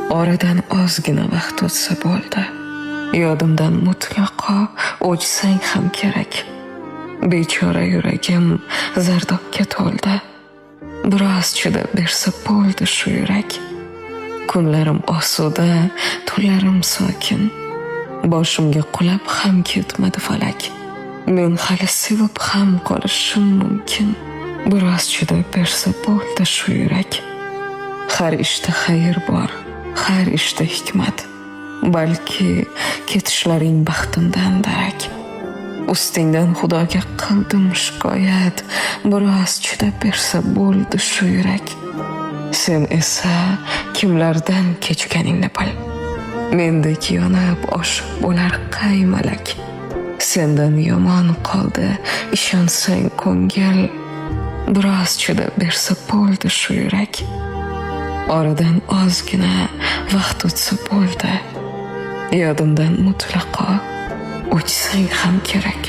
Oradan ozgina vaqt o'tsa bo'ldi. Yodimdan mutlaqo o'chsang ham kerak. Bechora yuragim zardobga to'ldi. Biroz chidab bersa bo'ldi shu yurak. Kunlarim osuda, tunlarim sokin. Boshimga qulab ham ketmadi falak. Men hali sevib ham qolishim mumkin. Biroz chidab bersa bo'ldi shu yurak. Har ishda xayr bor, har ishda hikmat. Balki ketishlaring baxtimdan darak. Ustingdan Xudoga qildim shikoyat. Biroz chidab bersa bo'ldi shu yurak. Sen esa kimlardan kechganingni bil. Mendek yonib oshib bo'lar qay malak. Sendan yomon qoldi ishonsang ko'ngil. Biroz chidab bersa bo'ldi shu yurak. Oradan ozgina vaqt o'tsa bo'ldi. Yodimdan mutlaqo o'chsang ham kerak.